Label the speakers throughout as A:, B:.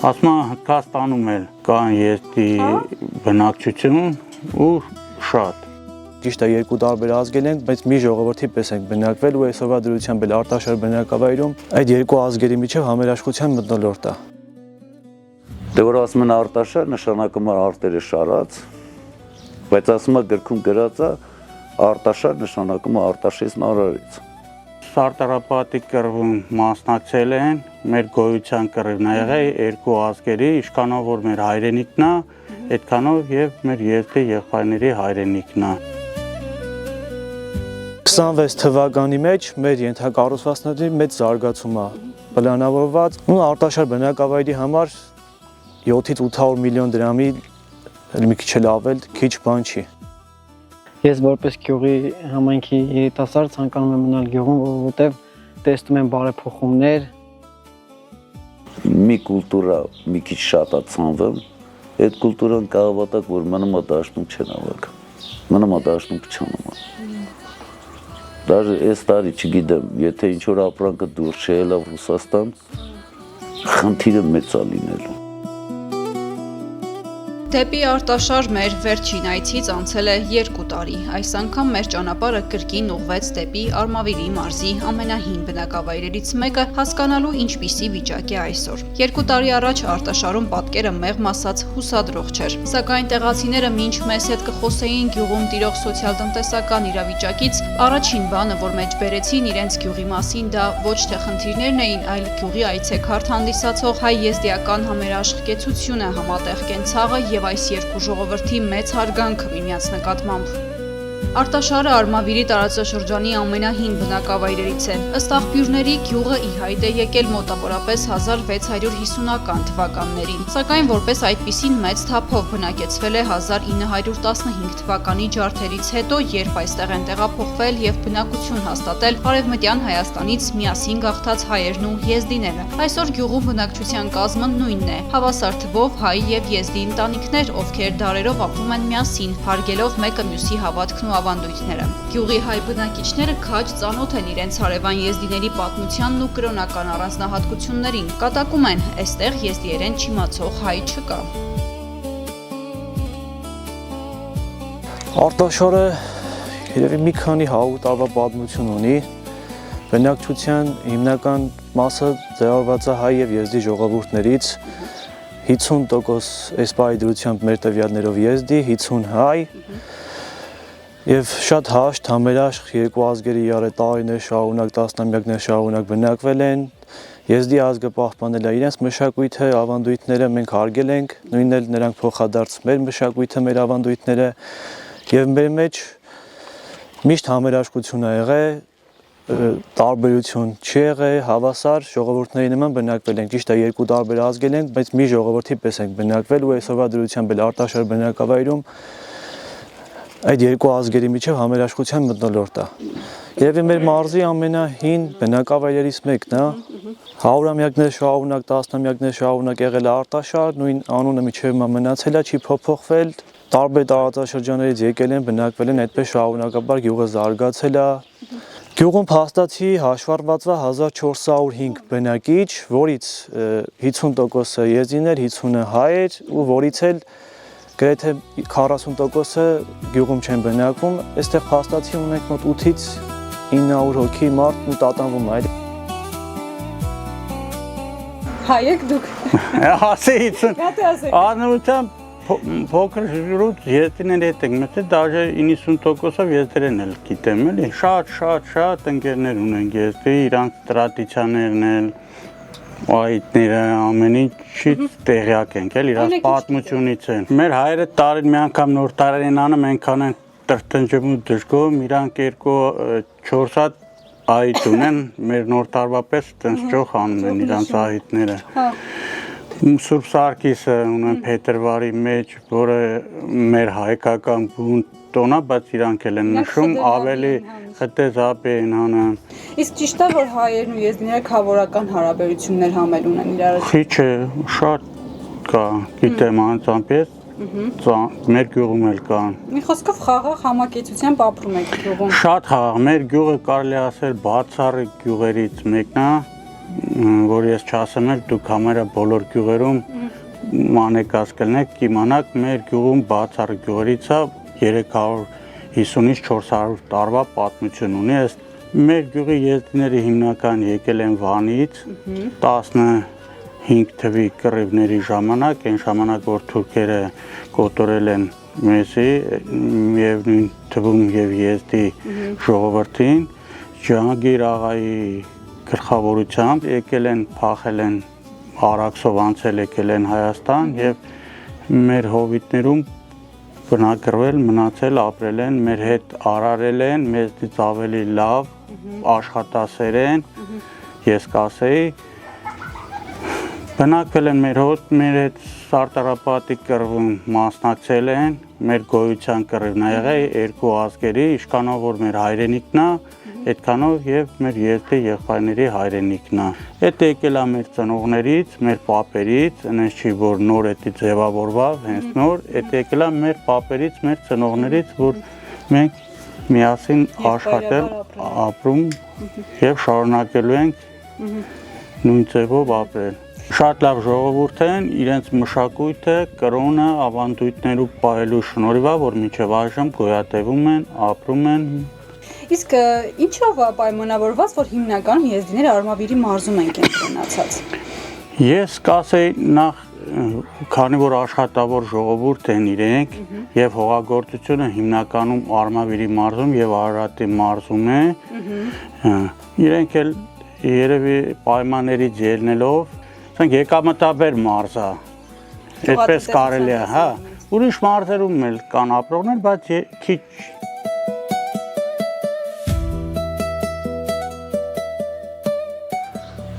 A: Ասում Հնդկաստանում էլ կան եզդի բնակչություն ու շատ։
B: Ճիշտ է, երկու տարբեր ազգեր ենք, բայց մի ժողովրդի պես ենք բնակվել ու այսօրվա դրությամբ էլ Արտաշար բնակավայրում այդ երկու ազգերի միջև համերաշխության մթնոլորտ է։
C: Դե որ ասում են Արտաշար, նշանակում է արտերը շարած, բայց ասում է գրքում գրած է Արտաշար նշանակում է Արտաշեսն արարից։
A: Սարտարապատի կռվում մասնակցել են, մեր գոյության կռիվն ա եղել երկու ազգերի, ինչքանով որ մեր հայրենիքն է, այդքանով եւ մեր եզդի եղբայրների հայրենիքն է։
B: 26 թվականի մեջ մեր ենթակառուցվածքների մեծ զարգացում է պլանավորված ու Արտաշար բնակավայրի համար 7-ից 800 միլիոն դրամի մի քիչ էլ ավել քիչ բան չի։
D: Ես որպես գյուղի համայնքի երիտասարդ ցանկանում եմ մնալ գյուղում, որովհետև տեսնում եմ բարեփոխումներ։
C: Մի կուլտուրա մի քիչ շատ է ցանվում, այդ կուլտուրան կհավատակ, որ մնում է դաշնում չեն ավակ։ Մնում է դաշնում չանում։ Даже այս տարի չգիտեմ, եթե ինչ որ ապրանքը դուրս չելավ Ռուսաստան, խնդիրը մեծ է լինելու։
E: Դեպի Արտաշար մեր վերջին այցից անցել է 2 տարի, այս անգամ մեր ճանապարհը կրկին ուղղվեց դեպի Արմավիրի մարզի ամենահին բնակավայրերից մեկը, հասկանալու ինչպիսի վիճակ է այսօր։ 2 տարի առաջ Արտաշարում պատկերը մեղմ ասած հուսադրող չէր, սակայն տեղացիները մինչ մեզ հետ կխոսեին գյուղում տիրող սոցիալ-տնտեսական իրավիճակից, առաջին բանը, որ մեջ բերեցին իրենց գյուղի մասին, դա ոչ թե խնդիրներն էին, այլ գյուղի այցեքարտ հանդիսացող հայ եզդիական համերաշխկեցությունը, համատեղ կենցաղը եւ այս երկու ժողովրդի մեծ հարգանքը միմյանց նկատմամբ։ Արտաշարը Արմավիրի տարածաշրջանի ամենահին բնակավայրերից է։ Ըստ աղբյուրների գյուղը ի հայտ է եկել մոտավորապես 1650-ական թվականներին, սակայն որպես այդպիսին մեծ թափով բնակեցվել է 1915 թվականի ջարդերից հետո, երբ այստեղ են տեղափոխվել եւ բնակություն հաստատել Արևմտյան Հայաստանից միասին գաղթած հայերն ու եզդիները։ Այսօր գյուղում բնակչության կազմը նույնն է՝ հավասար թվով հայ եւ եզդի ընտանիքներ, ովքեր դարերով ապրում են միասին, հարգելով մեկը մյուսի հավատքն ու ավանդույթները։ Գյուղի հայ բնակիչները քաջ ծանոթ են իրենց հարևան եզդիների պատմությանն ու կրոնական առանձնահատկություններին, կատակում են, այստեղ եզդիերեն չիմացող հայ չկա։
B: Արտաշարը երևի մի քանի 100 տարվա պատմություն ունի, բնակչության հիմնական մասը ձևավորված է հայ եւ եզդի ժողովուրդներից, 50% այս պայդրությամբ մեր տվյալներով եզդի, 50 հայ Եվ շատ հաշտ, համերաշխ երկու ազգերի իրար տարիներ շարունակ, տասնամյակներ շարունակ բնակվել են, եզդի ազգը պահպանել է իրենց մշակույթը, ավանդույթները մենք հարգել ենք, նույնն էլ նրանք փոխադարձ մեր մշակույթը, մեր ավանդույթները եւ մեր մեջ միշտ համերաշխություն ա եղել, տարբերություն չի եղել, հավասար ժողովուրդների նման բնակվել ենք, ճիշտ է երկու տարբեր ազգեր ենք, բայց մի ժողովրդի պես ենք բնակվել ու այսօրվա դրությամբ էլ Արտաշար բնակավայրում այդ երկու ազգերի միջև համերաշխության մթնոլորտ է։ Երևի մեր մարզի ամենահին բնակավայրերից մեկն է, 100-ամյակներ շարունակ, տասնամյակներ շարունակ եղել է Արտաշար, նույն անունը միջև մնացել է, չի փոփոխվել, տարբեր տարածաշրջաններից եկել են, բնակվել են, այդպես շարունակաբար գյուղը զարգացել է։ Գյուղում փաստացի հաշվառված է 1405 բնակիչ, որից 50%-ը եզդիներ, 50-ը հայեր ու որից էլ գրեթե 40%-ը գյուղում չեն բնակվում, այստեղ փաստացի ունենք մոտ 8-ից 900 հոգի մարդ ու տատանվում այլ։
F: Հայ եք դուք։
A: Ասեիցն, անորությամբ փոքր ժրուտ եզդիներ հետ ենք մտել, դաժե 90%-ով եզդերեն էլ գիտեմ էլի, շատ ընկերներ ունենք եզդի, իրանք տրադիցիաներն էլ, այդները ամեն ինչից տեղյակ ենք էլ, իրաց պատմությունից են։ Մեր հայերը տարին մի անգամ նոր տարին անում, այնքան են տրտնջում ու դժգոհում, իրանք 2-4 հատ այիթ ունեն, մեր նոր տարվա պես տենց ճոխ անում են իրանց այիթները։ Սուրբ Սարգիսը ունեն փետրվարի մեջ, որը մեր հայկական բուն տոն է, բայց իրանք էլ են նշում, ավելի խտեզապ են անում։
F: Իսկ ճիշտ է, որ հայերն ու եզդիները քավորական հարաբերություններ համել ունեն իրար։
A: Քիչ է, շատ կա, գիտեմ անձամբ ես, մեր գյուղում էլ կան։
F: Մի խոսքով խաղաղ համակեցությամբ ապրում եք գյուղում։
A: Շատ խաղաղ, մեր գյուղը կարելի ասել բացառիկ գյուղերից մեկն է, որ ես չասեմ էլ դուք համարը բոլոր գյուղերում մանեկած կլնեք, կիմանաք մեր գյուղում բացառ գյուղերից է 350-ից 400 տարվա պատմություն ունի։ Մեր գյուղի եզդիները հիմնական եկել են Վանից 15 թվի կռիվների ժամանակ, այն ժամանակ որ թուրքերը կոտորել են մեզի եւ նույն թվում եւ եզդի ժողովրդին, Ջահանգիր աղայի գլխավորությամբ եկել են, փախել են Արաքսով անցել եկել են Հայաստան եւ մեր հովիտներում բնակվել, մնացել, ապրել են, մեր հետ արարել են, մեզնից ավելի լավ, աշխատասեր են, ես կասեի, բնակվել են մեր հետ սարտարապատի կռվում մասնակցել են, մեր գոյության կռիվն ա եղել երկու ազգերի, ինչքանով որ մեր հայրենիքն է, այդքանով եւ մեր երկու եղբայրների հայրենիքն է։ Այդ եկել է մեր ծնողներից, մեր պապերից, այնպես չի որ նոր էդի ձևավորված, հենց նոր, այդ եկել է մեր պապերից, մեր ծնողներից, որ մենք միասին աշխատել, ապրում եւ շարունակելու ենք նույն ձևով ապրել։ Շատ լավ ժողովուրդ են, իրենց մշակույթը, կրոնը, ավանդույթներու պահելու շնորհիվ է, որ մինչև այժմ գոյատևում են, ապրում են։
F: Իսկ ինչով է պայմանավորված, որ հիմնականում եզդիները Արմավիրի մարզում են կենտրոնացած։
A: Ես կասեի նախ քանի որ աշխատավոր ժողովուրդ են իրենք եւ հողագործությունը հիմնականում Արմավիրի մարզում եւ Արարատի մարզում է, իրենք էլ երևի պայմաններից ելնելով ասենք եկամտաբեր մարզ է, այդպես կարելի է, հա, ուրիշ մարզերում էլ կան ապրողներ, բայց քիչ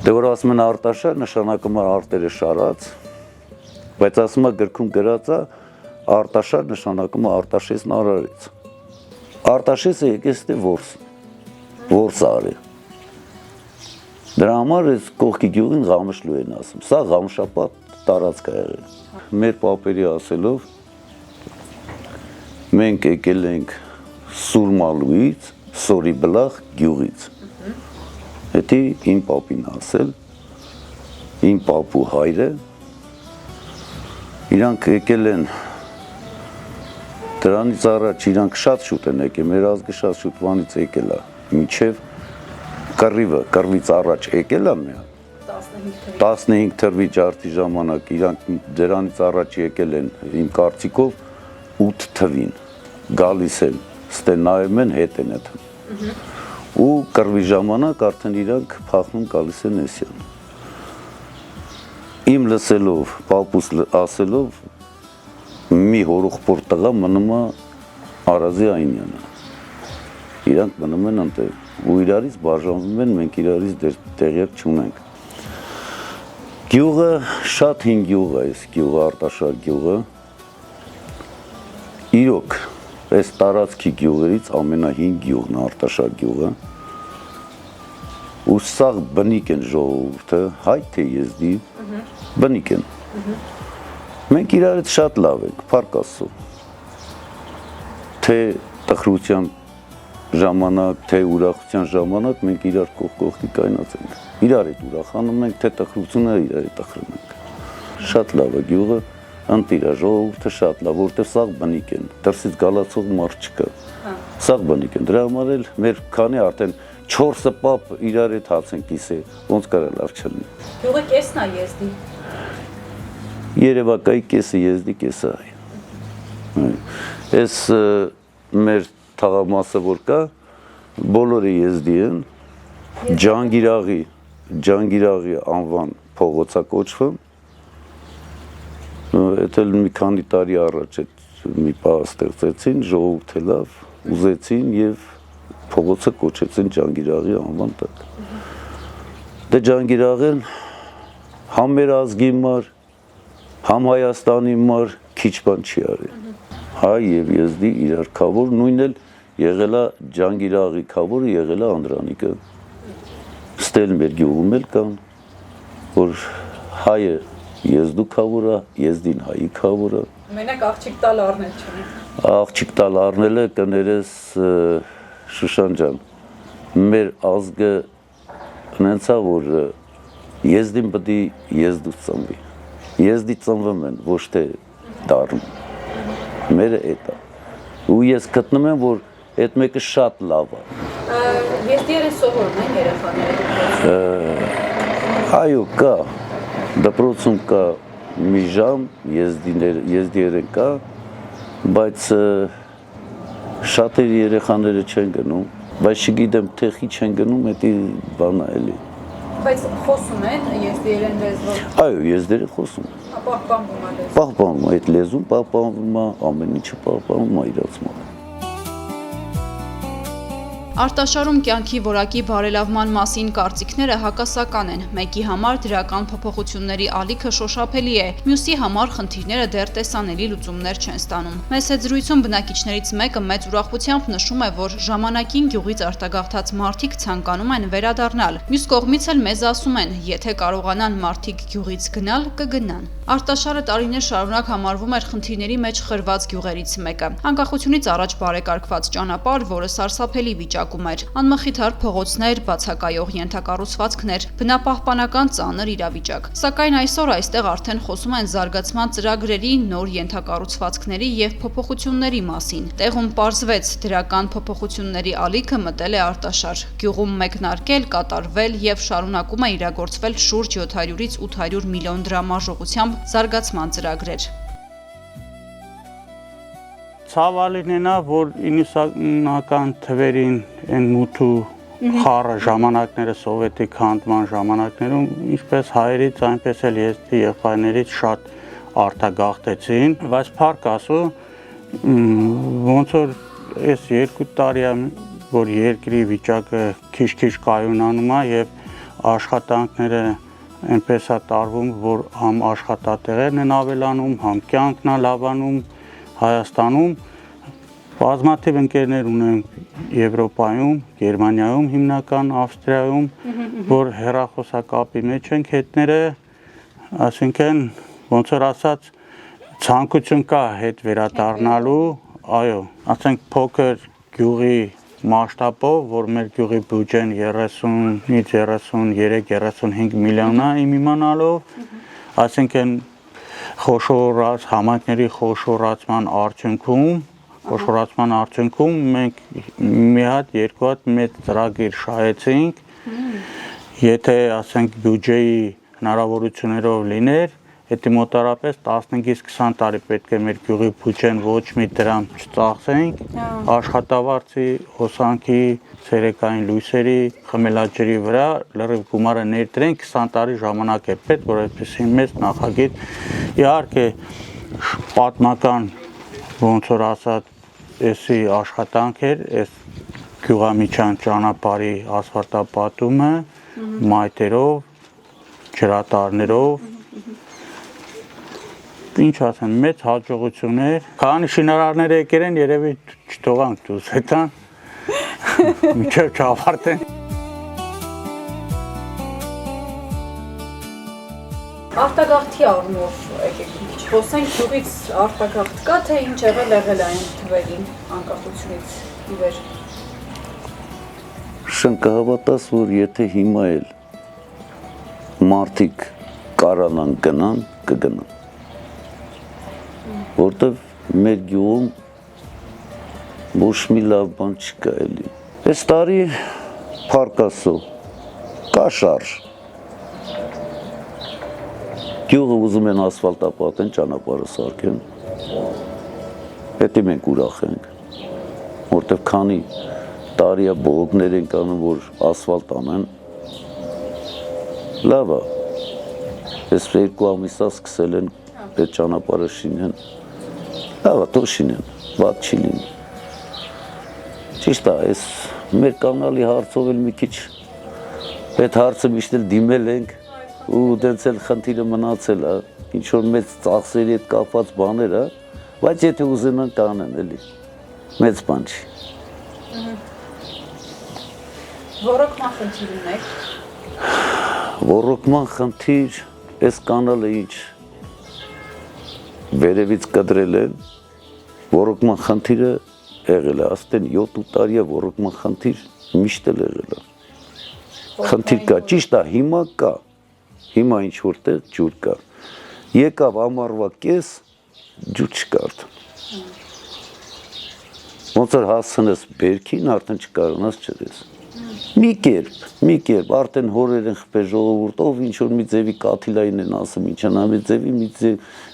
C: Դե որ ասում են Արտաշար, նշանակում է արտերը շարած, բայց ասում է գրքում գրած է Արտաշար նշանակում է Արտաշեսն արարեց։ Արտաշեսը եկես դե որս արի։ Դրա համար այս կողքի գյուղին Ղամշլու են ասում, սա Ղամշապատ տարածք է եղել։ Մեր պապերի ասելով մենք եկել ենք Սուրմալուից, Սորիբլախ գյուղից։ Հետի իմ պապին ասել, իմ պապու հայրը, իրանք եկել են, դրանից առաջ իրանք շատ շուտ են եկել, մեր ազգը շատ շուտ վանից եկել է, մինչև կռվից առաջ եկել է միա, 15 թվի ջարդի ժամանակ, իրանք դրանից առաջ եկել են, իմ կարծիքով 8 թվին, գալիս են, ստե նայում են, հետ են էթում։ Ու կռվի ժամանակ արդեն իրանք փախնում գալիս են Էսյան։ Իմ լսելով, պապուս ասելով, մի հորուխպոր տղա մնում է Արազի Այնյանը։ Իրանք մնում են անտեղ ու իրարից բաժանվում են, մենք իրարից տեղյակ չունենք։ Գյուղը շատ հին գյուղ է, այս գյուղը, Արտաշար գյուղը։ Իրոք այս տարածքի գյուղերից ամենահին գյուղն է Արտաշար գյուղը։ Ու սաղ բնիկ են ժողովուրդը, հայտ թե եզդի, բնիկ են։ Մենք իրարից շատ լավ ենք, փառք Աստծո։ Թե տխրության ժամանակ, թե ուրախության ժամանակ մենք իրար կողքի կայնած ենք։ Իրար հետ ուրախանում ենք, թե տխրությունը իրար հետ տխրում ենք։ Շատ լավ է գյուղը։ Անտիրա ժողովուրդը շատ լավ, որտեղ սաղ բնիկ են, դրսից գալացող մարդ չկա, սաղ բնիկ են, դրա համար էլ մեր քանի արդեն 4 պապ իրար հետ հաց են կիսե, ոնց կարա լավ չլինի։
F: Գյուղը կեսն է եզդի։
C: Երևակայի կեսը եզդի, կեսը այ։ Այս մեր թաղամասը որ կա, բոլորը եզդի են, Ջանգիրաղի անվան փողոցա կոչվում, Էդ էլ մի քանի տարի առաջ մի պահ ստեղծեցին, ժողովուրդը լավ ուզեցին եւ փողոցը կոչեցին Ջանգիրաղի անվան տակ։ Դե Ջանգիրաղեն համ մեր ազգի մար, համ Հայաստանի մար քիչ բան չի արել։ Հայ եւ եզդի իրար քավոր, նույնն էլ եղել է Ջանգիրաղի քավորը, եղել է Անդրանիկը։ Ստել մեր գյուղում էլ կան, որ հայը Եզդու քավորը, եզդին հայի քավորը։
F: Մենակ աղջիկ տալ առնել չունի։
C: Աղջիկ տալ առնելը կներես Շուշան ջան, մեր ազգը նենցա որ Եզդին պետք է եզդուց ծնվի։ Եզդի ծնվում են, ոչ թե դառնում։ Մերը էդ է։ Ու ես գտնում եմ, որ այդ մեկը շատ լավ է։
F: Եզդիերը սովորում են երեխաները։
C: Այո, կա։ Դպրոցում կա մի ժամ, եզդիերը կա, բայց շատերի երեխաները չեն գնում, բայց չգիտեմ թեխի չեն գնում, դա բան է էլի։
F: Բայց խոսում են եզդիերեն լեզվով։
C: Այո, եզդերը խոսում։
F: Պահպանվում է լեզվը։
C: Պահպանվում է, այդ լեզուն պահպանվում է, ամեն ինչը պահպանվում է իրաց մոտ։
E: Արտաշարում կյանքի որակի բարելավման մասին կարծիքները հակասական են։ Մեկի համար դրական փոփոխությունների ալիքը շոշափելի է, մյուսի համար խնդիրները դեռ տեսանելի լուծումներ չեն ստանում։ Մեծ հետ զրույցում բնակիչներից մեկը մեծ ուրախությամբ նշում է, որ ժամանակին գյուղից արտագաղթած մարդիկ ցանկանում են վերադառնալ։ Մյուս կողմից էլ մեզ ասում են, եթե կարողանան մարդիկ գյուղից գնալ, կգնան։ Արտաշարը տարիներ շարունակ համարվում էր խնդիրների մեջ խրված գյուղերից մեկը։ Անկախությունից առաջ բարեկարգված ճանապարհ, որը սարսափելի վիճակում էր, անմխիթար փողոցներ, բացակայող ենթակառուցվածքներ, բնապահպանական ծանր իրավիճակ։ Սակայն այսօր այստեղ արդեն խոսում են զարգացման ծրագրերի, նոր ենթակառուցվածքների եւ փոփոխությունների մասին։ Տեղում պարզվեց, դրական փոփոխությունների ալիքը մտել է Արտաշար։ Գյուղում մեկնարկել, կատարվել եւ շարունակում է իրագործվել շուրջ 700-ից 800 միլիոն դրամ արժողությամբ զարգացման ծրագրեր։
A: Ցավալին է, որ 90-ական թվերին այն մութու խառը ժամանակները սովետիկ հանդման ժամանակներում ինչպես հայերից, այնպես էլ եզդի եղբայրներից շատ արտագաղթեցին, բայց փառք Աստծո, ոնց որ այս 2 տարի է, որ երկրի վիճակը քիչ-քիչ կայունանում է եւ աշխատանքները այնպես է տարվում, որ համ աշխատատեղերն են ավելանում, համ կյանքն է լավանում Հայաստանում։ Բազմաթիվ ընկերներ ունենք Եվրոպայում, Գերմանիայում հիմնական, Ավստրիայում, որ հեռախոսակապի մեջ են հետները, այսինքն ոնց որ ասած ցանկություն կա հետ վերադառնալու, այո, ասենք փոքր գյուղի մասշտաբով, որ մեր գյուղի բյուջեն 30-ից 33-35 միլիոն է իմ իմանալով, այսինքն խոշորած համայնքների խոշորացման արդյունքում մենք մի հատ, երկու հատ մեծ ծրագիր շահեցինք, եթե ասենք բյուջեի հնարավորություններով լիներ, դա մոտարապես 15-ից 20 տարի պետք է մեր գյուղի բյուջեն ոչ մի դրամ չծախսենք, աշխատավարձի, հոսանքի, ցերեկային լույսերի, խմելաջրի վրա լրիվ գումարը ներդրենք, 20 տարի ժամանակ է պետք, որ այդպեսի մեծ նախագիծ, իհարկե պատմական ոնց որ ասած էսի աշխատանք էր, այս գյուղամիջյան ճանապարհի ասֆալտապատումը, մայթերով, ջրատարներով, ինչ ասեն, մեծ հաջողություններ, քանի շինարարներ եկել են, երևի չթողանք դուրս հետան, մինչև չավարտեն։
F: Արտագաղթի առումով եկեք մի քիչ խոսենք, գյուղից արտագաղթ կա, թե ինչ եղել այն թվերին անկախությունից ի վեր։
C: Շնկահավատաս, որ եթե հիմա էլ մարդիկ կարանան գնան, կգնան։ Որտեվ մեր գյուղում ոչ մի լավ բան չկա էլի։ Այս տարի փառք Աստծո կա շարժ։ Գյուղը ուզում են ասֆալտապատեն, ճանապարհը սարքեն։ Դա մենք ուրախ ենք, որտեվ քանի տարի է բողոքներ են կանում, որ ասֆալտ անեն։ Լավ է։ Այս 2 ամիսա սկսել են այդ ճանապարհը շինեն։ Լավ է, թող շինեն, վատ չի լինի։ Ճիշտ է, այս մեր կանալի հարցով էլ մի քիչ այդ հարցը միշտ էլ դիմել ենք ու դենց էլ խնդիրը մնացել է, ինչ որ մեծ ծախսերի հետ կապված բաներ է, բայց եթե ուզենան կանեն էլի, մեծ բան չի։
F: Ոռոգման խնդիր ունեք։
C: Ոռոգման խնդիր, այս կանալը ինչ վերևից կտրել են, ոռոգման խնդիրը եղել է, աստեն 7 տարի է ոռոգման խնդիր միշտ էլ եղել է։ Խնդիր կա, ճիշտ է, հիմա կա, Հիմա ինչ որտեղ ջուր կա։ Եկավ ամառվա կես ջուր չկար։ Ոնց որ հասցնես բերքին արդեն չկարողանաս չրես։ Մի կերպ արդեն հորեր են խփել ժողովուրդով ինչ որ մի ձևի կաթիլային են ասում ինչ անա մի ձևի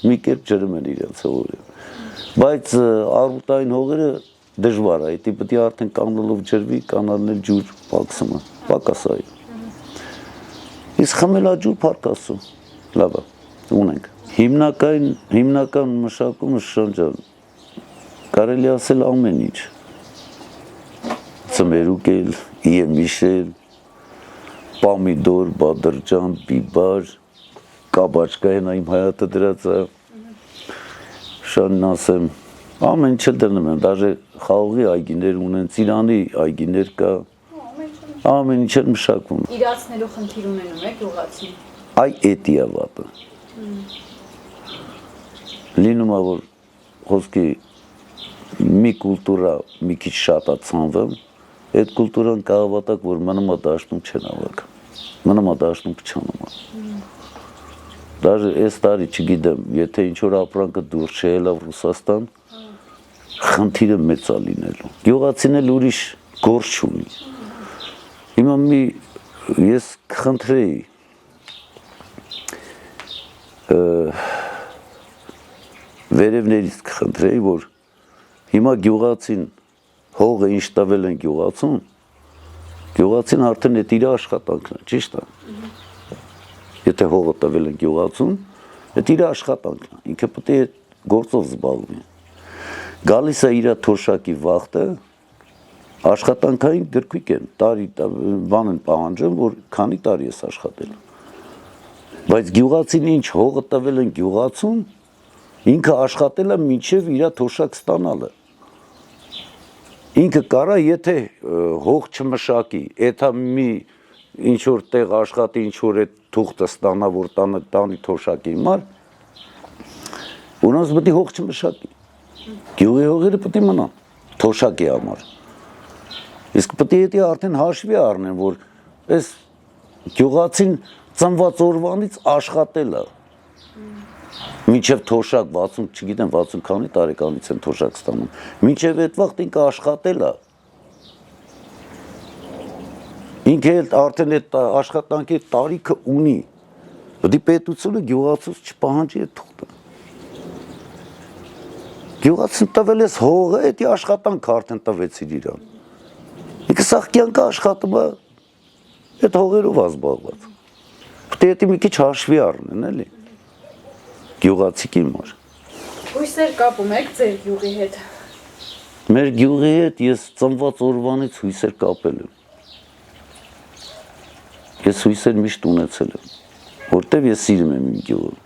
C: մի կերպ ջրում են իրենց հողերը։ Բայց արուտային հողերը դժվար է, դա պետք է արդեն կանալով ջրվի, կանալն ջուր պակսումը, պակասայի։ Իսկ խմելաջուր փարկասու, լավ է, ունենք։ Հիմնական մշակումը շրջան, կարելի ասել ամեն ինչ։ Ծմերուկել, եմիշել, պամիդոր, բադրջան, բիբար, կաբաչկա են իմ հայատը դրած է, շանն ասեմ, ամեն ինչ դրնում են, դաժե խաղողի այգիներ ունեն, ծիրանի այգիներ կա, ամեն ինչ էլ մշակվում։
F: Իրացնելու խնդիր ունենում եք գյուղացին։
C: Այ էդի է վատը։ Լինում է, որ խոսքի մի կուլտուրա մի քիչ շատ է ցանվում, այդ կուլտուրան կահավատակ, որ մնում է դաշնում չեն ավակ, մնում է դաշնում չանում է։ Դաժե այս տարի չգիտեմ, եթե ինչ-որ ապրանքը դուրս չելավ Ռուսաստան, խնդիրը մեծ է լինելու։ Գյուղացին էլ ուրիշ գործ չունի։ Հիմա ես կխնդրեի վերևներից կխնդրեի, որ հիմա գյուղացին հողը ինչ տվել են գյուղացին արդեն այդ իր աշխատանքն է, ճիշտ է։ Եթե հողը տվել են գյուղացուն, այդ իր աշխատանքն է, ինքը պետք է գործով զբաղվի։ Գալիս է իր թոշակի վախտը, աշխատանքային գրքույկ են, տարի բան են պահանջում, որ քանի տարի ես աշխատել։ Բայց գյուղացին ինչ հողը տվել են գյուղացուն, ինքը աշխատել է մինչև իր թոշակ ստանալը։ Ինքը կարա, եթե հող չմշակի, էթա մի ինչ որ տեղ աշխատի, ինչ որ այդ թուղթը ստանա, որ տանի թոշակի մար, ունանց պետք է հող չմշակի։ Գյուղի հողերը պետք է մնան թոշակի համար։ Իսկ պետք է դա արդեն հաշվի առնեն, որ այս գյուղացին ծնված օրվանից աշխատել է։ Մինչև թոշակ 60, չգիտեմ 60 քանի տարեկանից են թոշակ ստանում։ Մինչև այդ վաղտ ինքը աշխատել է։ Ինքը արդեն այդ աշխատանքի տարիքը ունի։ Պետք է պետությունը գյուղացուց չպահանջի այդ թուղթը։ Գյուղացին տվել ես հողը, դա աշխատանքը արդեն տվեցիր իրան։ Ինքը սաղ կյանքը աշխատում է այդ հողերով ազբաղված։ Պետք է մի քիչ հաշվի առնեն, էլի։ Գյուղացիքի մար։
F: Հույսեր կապում եք ձեր գյուղի հետ։
C: Մեր գյուղի հետ ես ծնված օրվանից հույսեր կապել եմ։ Ես հույսեր միշտ ունեցել եմ, որտեվ ես սիրում եմ իմ գյուղը։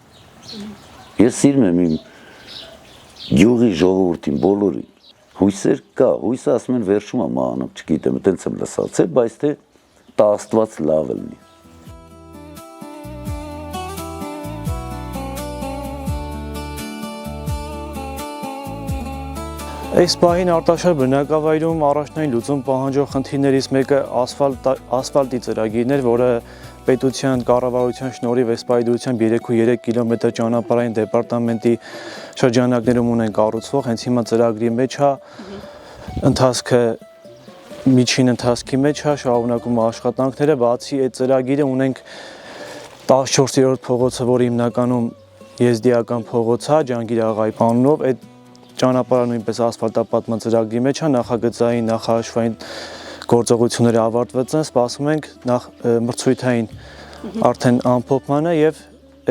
C: Ես սիրում եմ իմ գյուղի ժողովրդին, բոլորին։ Հույսեր կա, հույսը ասում են վերջում է մահանում, չգիտեմ, այդպես եմ լսացել, բայց թե տա Աստված լավ լինի։
B: Այս պահին Արտաշար բնակավայրում առաջնային լուծում պահանջող խնդիրներից մեկը ասֆալտի ծրագիրն էր, որը պետության կառավարության շնորհիվ այս պայդրությամբ 3.3 կիլոմետր ճանապարհային դեպարտամենտի շրջանակներում ունեն կառուցվող, հենց հիմա ծրագրի մեջ է, ընթացքը միջին ընթացքի մեջ է, շարունակում է աշխատանքները, բացի այդ ծրագիրը ունենք 14-րդ փողոցը, որը հիմնականում եզդիական փողոց է, Ջանգիր աղայի անունով, այդ ճանապարհը նույնպես ասֆալտապատման ծրագրի մեջ է, նախագծային, նախահաշվային գործողությունները ավարտված են, սպասում ենք մրցույթային արդեն ամփոփմանը եւ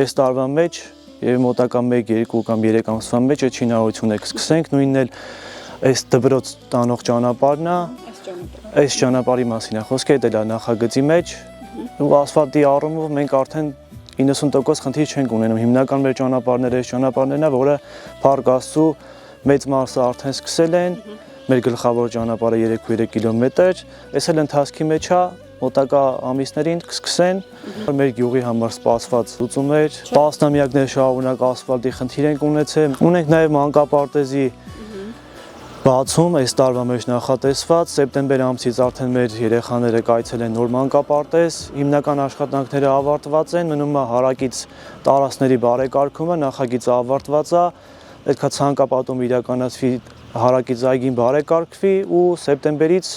B: այս տարվա մեջ եւ մոտակա 1-2 կամ 3 ամսվա մեջ այդ շինարարությունը կսկսենք, նույնն էլ այս դպրոց տանող ճանապարհն է, այս ճանապարհի մասին է խոսքը, դա էլ նախագծի մեջ, ու ասֆալտի առումով մենք արդեն 90% խնդիր չենք ունենում, հիմնական մեր ճանապարհները այս ճանապարհներն է, որը Փառք Աստծո մեծ մասը արդեն սկսել են, մեր գլխավոր ճանապարհը 3.3 կիլոմետր, այս էլ ընթացքի մեջ է, մոտակա ամիսներին կսկսեն, մեր գյուղի համար սպասված լուծումներ, տասնամյակներ շարունակ ասֆալտի խնդիր ենք ունեցել, ունենք նաև մանկապարտեզի բացում այս տարվա մեջ նախատեսված սեպտեմբեր ամսից արդեն մեր երեխաները կայցել են նոր մանկապարտեզ, հիմնական աշխատանքները ավարտված են, մնում է հարակից տարածքների բարեկարգումը, նախագիծը ավարտված է, պետք է ցանկապատում իրականացվի, հարակից այգին բարեկարգվի ու սեպտեմբերից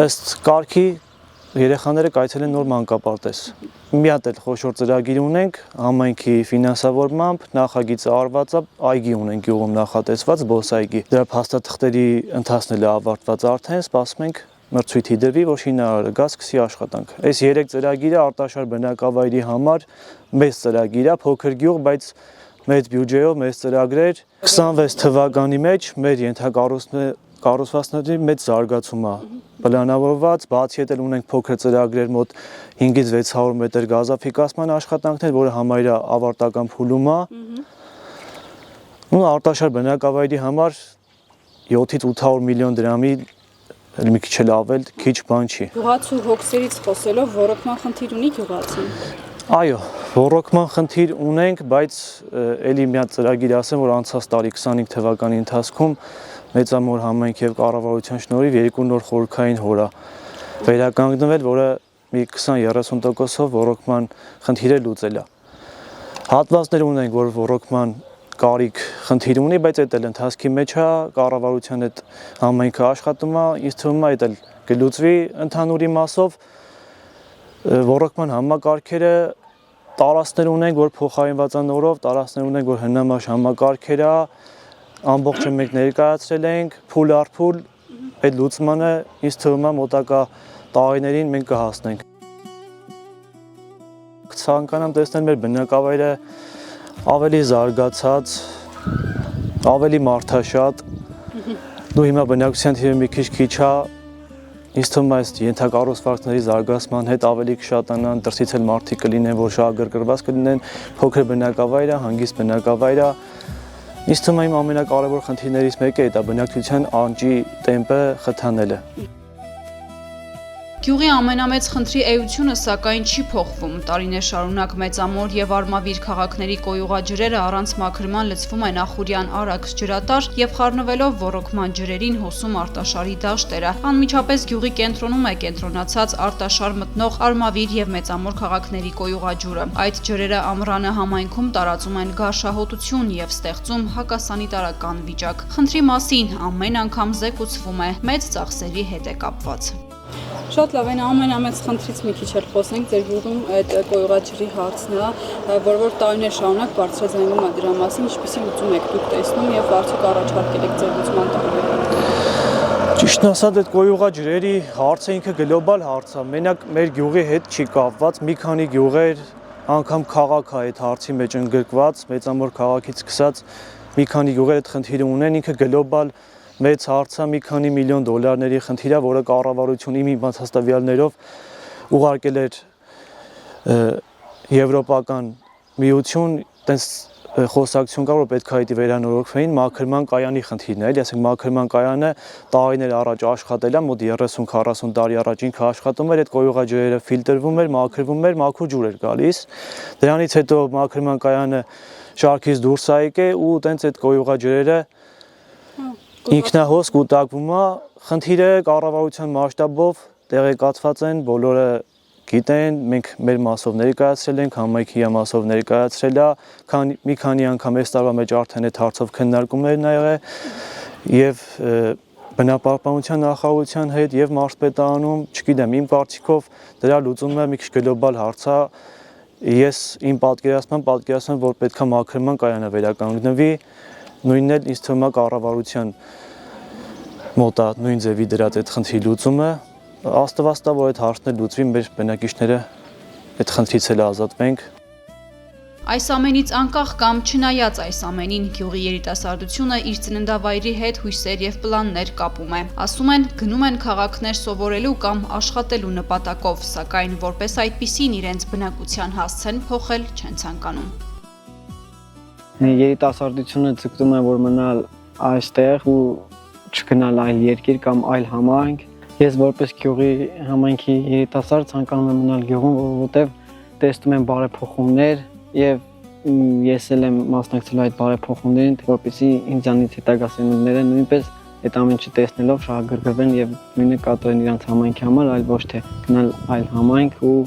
B: ըստ կարգի երեխաները կայցել են նոր մանկապարտեզ։ Մի հատ էլ խոշոր ծրագիր ունենք համայնքի ֆինանսավորմամբ, նախագիծը արված է, այգի ունենք գյուղում նախատեսված զբոսայգի։ Դրա փաստաթղթերի ընթացն էլ է ավարտված արդեն, սպասում ենք մրցույթի դրվի, որ շինարարը գա սկսի աշխատանք։ Այս 3 ծրագիրը արտաշար բնակավայրի համար մեծ ծրագիր է, փոքր գյուղ, բայց մեծ բյուջեով, մեծ ծրագրեր։ 26 թվականի մեջ մեր ենթակառուցվածքների մեծ զարգացում է պլանավորված, բացի հետ ունենք փոքր ծրագրեր մոտ 5-ից 600 մետր գազաֆիկացման աշխատանքներ, որը համարյա ավարտական փուլում է։ Ու արտաշար բնակավայրի համար 7-ից 800 միլիոն դրամի մի քիչ էլ ավել, քիչ բան չի։
F: Գյուղացու հոգսերից խոսելով ոռոգման խնդիր ունի գյուղացին։
B: Այո, ոռոգման խնդիր ունենք, բայց ելի մի հատ ծրագիր ասեմ, որ անցած տարի 25 թվականի ընթացքում Մեծամոր համայնքի եւ կառավարության շնորհիվ 2 նոր խորքային հոր է վերականգնվել, որը մի 20-30%-ով ոռոգման խնդիրը լուծել է։ Հատվածներ ունենք, որ ոռոգման կարիք խնդիր ունի, բայց այդ էլ ընթացքի մեջ է, կառավարության հետ համայնքը աշխատում է, ինձ թվում է այդ էլ կլուծվի ընդհանուրի մասով։ Ոռոգման համակարգերը տարածքներ ունենք, որ փոխարինված են նորով, տարածքներ ունենք, որ հնամաշ համակարգեր է, ամբողջը մենք ներկայացրել ենք, փուլ առ փուլ այդ լուծմանը ինձ թվում է մոտակա տարիներին մենք կհասնենք։ Ցանկանամ տեսնել մեր բնակավայրը ավելի զարգացած, ավելի մարդաշատ։ Դու հիմա բնակության թիվը մի քիչ է, ինձ թվում է այս ենթակառուցվածքների զարգացման հետ ավելի կշատանան, դրսից էլ մարդիկ կլինեն, որ շահագրգռված կլինեն, փոքր բնակավայր է, հանգիստ բնակավայր է։ Ինձ թվում է իմ ամենակարևոր խնդիրներից մեկը դա բնակչության աճի տեմպը խթանելը։
E: Գյուղի ամենամեծ խնդրի էությունը սակայն չի փոխվում։ Տարիներ շարունակ Մեծամոր եւ Արմավիր քաղաքների կոյուղաջրերը առանց մաքրման լցվում են Ախուրյան Արաքս ջրատար եւ խառնվելով ոռոգման ջրերին հոսում Արտաշարի դաշտերը։ Անմիջապես գյուղի կենտրոնում է կենտրոնացած Արտաշար մտնող Արմավիր եւ Մեծամոր քաղաքների կոյուղաջուրը։ Այդ ջրերը ամռանը համայնքում տարածում են գարշահոտություն եւ ստեղծում հակասանիտարական վիճակ։ Խնդրի մասին ամեն անգամ զեկուցվում է մեծ ծախսերի հետ է կապված։
F: Շատ լավ, այն ամենամեծ խնդրից մի քիչ էլ խոսենք, ձեր գյուղում այդ կոյուղաջրի հարցն է, որ տարիներ շարունակ բարձրաձայնվում է դրա մասին, ինչպիսի լուծում եք դուք տեսնում եւ արդյոք առաջարկել եք ձեր լուծման տարբերակ։
B: Ճիշտն ասած, այդ կոյուղաջրերի հարցը ինքը գլոբալ հարց է, մենակ մեր գյուղի հետ չի կապված, մի քանի գյուղեր, անգամ քաղաք է այդ հարցի մեջ ընդգրկված, Մեծամոր քաղաքից սկսած մի քանի գյուղեր այդ խնդիրը ունեն, ինքը գլոբալ մեծ հարցը մի քանի միլիոն դոլարների խնդիր է, որը կառավարությունը իմ հաստատվյալներով ուղարկել էր Եվրոպական միություն, տես խոսակցություն կա, որ պետք է դա վերանորոգվեին, մաքրման կայանի խնդիրն է, ասենք մաքրման կայանը տարիներ առաջ աշխատել է, մոտ 30-40 տարի առաջ ինքը աշխատում էր, այդ կոյուղաջրերը ֆիլտրվում էր, մաքրվում էր, մաքուր ջուր էր գալիս։ Դրանից հետո մաքրման կայանը շարքից դուրս է եկել ու տենց այդ կոյուղաջրերը ինքնահոս կուտակվում է, խնդիրը կառավարության մասշտաբով տեղեկացված են, բոլորը գիտեն, մենք մեր մասով ներկայացրել ենք, համայնքի մասով ներկայացրել է, մի քանի անգամ այս տարվա մեջ արդեն այդ հարցով քննարկումներ եղել եւ բնապահպանության նախարարության հետ եւ մարզպետարանում, չգիտեմ, իմ կարծիքով դրա լուծումը մի քիչ գլոբալ հարց է։ Ես իմ պատկերացնում, որ պետքա մաքրման կայանը վերականգնվի, նույնն էլ ինձ թվում է կառավարության մոտ է նույն ձևի դրած այդ խնդրի լուծումը, աստված տա, որ այդ հարցն էլ լուծվի, մեր բնակիչները այդ խնդրից էլ ազատվենք։
E: Այս ամենից անկախ կամ չնայած այս ամենին գյուղի երիտասարդությունը իր ծննդավայրի հետ հույսեր եւ պլաններ կապում է։ Ասում են, գնում են քաղաքներ սովորելու կամ աշխատելու նպատակով, սակայն որպես այդպիսին իրենց բնակության հասցեն փոխել չեն ցանկանում։
D: Երիտասարդությունը ցկտում է, որ մնալ այստեղ ու չգնալ այլ երկիր կամ այլ համայնք։ Ես որպես գյուղի համայնքի երիտասարդ ցանկանում եմ մնալ գյուղում, որովհետև տեսնում եմ բարեփոխումներ եւ ես էլ եմ մասնակցել այդ բարեփոխումներին, որպեսզի ինձանից հետագա սերունդները նույնպես այդ ամեն ինչը տեսնելով շահագրգռվեն եւ նույնը կատարեն իրենց համայնքի համար, այլ ոչ թե գնալ այլ համայնք ու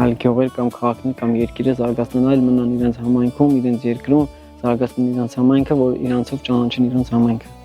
D: այլ գյուղեր կամ քաղաքներ կամ երկիրը զարգացնել, այլ մնան իրենց համայնքում, իրենց երկրում, զարգացնել իրենց համայնքը, որ իրանցով ճանաչեն իրենց համայնքը։